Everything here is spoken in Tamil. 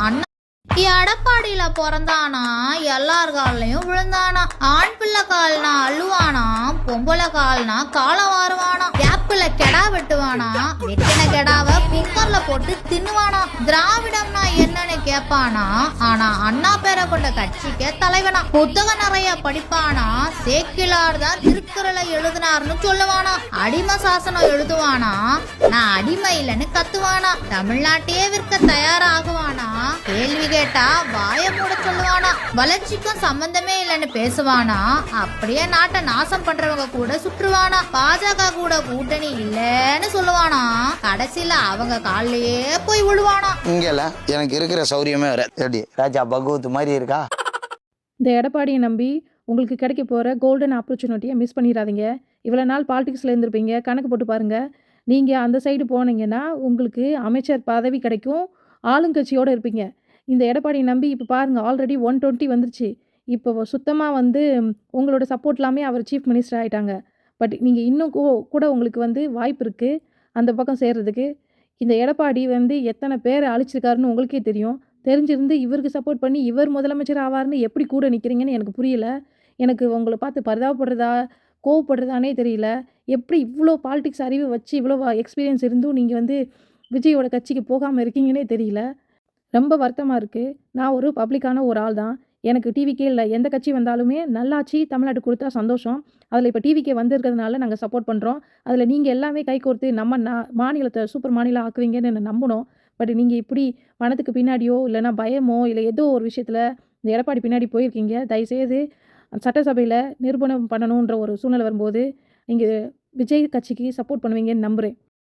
அண்ணா எடப்பாடியில பிறந்தானா எல்லார் கால்லையும் விழுந்தானா. ஆண் பிள்ளை கால்னா அழுவானா, பொம்பளை கால்னா காலம் வாருவானா. கேப்பில கெடா வெட்டுவானா, வெட்டின கெடாவை குக்கர்ல போட்டு தின்னுவானா. திராவிடம்னா என்னன்னு கேட்பானா, ஆனா அண்ணா பேரை கொண்ட கட்சிக்கு தலைவனா. புத்தகம் நிறைய படிப்பானா, சேக்கிலார் தான் திருக்குறளை எழுதினார்னு சொல்லுவானா. அடிமை சாசனம் எழுதுவானா, நான் அடிமை இல்லைன்னு கத்துவானா. தமிழ்நாட்டையே விற்க தயாராகுவானா, கேள்வி கேட்டா வாய மூட சொல்லுவானா. வளர்ச்சிக்கும் சம்பந்தமே இல்லைன்னு பேசுவானா, அப்படியே நாட்டை நாசம் பண்றவங்க கூட சுற்றுவானா. பாஜக கூட கூட்டணி இல்லன்னு சொல்லுவானா, கடைசியில அவங்க காலிலேயே போய் விழுவானா. இங்கல எனக்கு இருக்கிற சௌரியமே வர எப்படி ராஜா பகவத் மாதிரி இருக்கா. இந்த எடப்பாடியை நம்பி உங்களுக்கு கிடைக்க போகிற கோல்டன் ஆப்பர்ச்சுனிட்டியை மிஸ் பண்ணிடாதீங்க. இவ்வளோ நாள் பாலிடிக்ஸில் இருந்திருப்பீங்க, கணக்கு போட்டு பாருங்கள். நீங்கள் அந்த சைடு போனீங்கன்னா உங்களுக்கு அமைச்சர் பதவி கிடைக்கும், ஆளுங்கட்சியோடு இருப்பீங்க. இந்த எடப்பாடியை நம்பி இப்போ பாருங்கள், ஆல்ரெடி 120 வந்துருச்சு. இப்போ சுத்தமாக உங்களோட சப்போர்ட் இல்லாமல் அவர் சீஃப் மினிஸ்டர் ஆகிட்டாங்க. பட் நீங்கள் இன்னும் கூட உங்களுக்கு வாய்ப்பு இருக்குது அந்த பக்கம் சேர்றதுக்கு. இந்த எடப்பாடி எத்தனை பேர் அழிச்சிருக்காருன்னு உங்களுக்கே தெரியும். தெரிஞ்சிருந்து இவருக்கு சப்போர்ட் பண்ணி இவர் முதலமைச்சர் ஆவார்னு எப்படி கூட நிற்கிறீங்கன்னு எனக்கு புரியல. எனக்கு உங்களை பார்த்து பரிதாபப்படுறதா கோவப்படுறதானே தெரியல. எப்படி இவ்வளோ பாலிடிக்ஸ் அறிவு வச்சு இவ்வளோ எக்ஸ்பீரியன்ஸ் இருந்தும் நீங்கள் விஜயோட கட்சிக்கு போகாமல் இருக்கீங்கன்னே தெரியல. ரொம்ப வருத்தமாக இருக்குது. நான் ஒரு பப்ளிக்கான ஒரு ஆள் தான். எனக்கு டிவிக்கே இல்லை, எந்த கட்சி வந்தாலுமே நல்லாட்சி தமிழ்நாடு கொடுத்தா சந்தோஷம். அதில் இப்போ டிவிக்கே வந்திருக்கிறதுனால நாங்கள் சப்போர்ட் பண்ணுறோம். அதில் நீங்கள் எல்லாமே கைகோர்த்து நம்ம மாநிலத்தை சூப்பர் மாநிலம் ஆக்குவீங்கன்னு நம்பணும். பட் நீங்கள் இப்படி பணத்துக்கு பின்னாடியோ இல்லைனா பயமோ இல்லை ஏதோ ஒரு விஷயத்தில் இந்த எடப்பாடி பின்னாடி போயிருக்கீங்க. தயவுசெய்து சட்டசபையில் நிரூபணம் பண்ணணுன்ற ஒரு சூழ்நிலை வரும்போது நீங்கள் விஜய் கட்சிக்கு சப்போர்ட் பண்ணுவீங்கன்னு நம்புகிறேன்.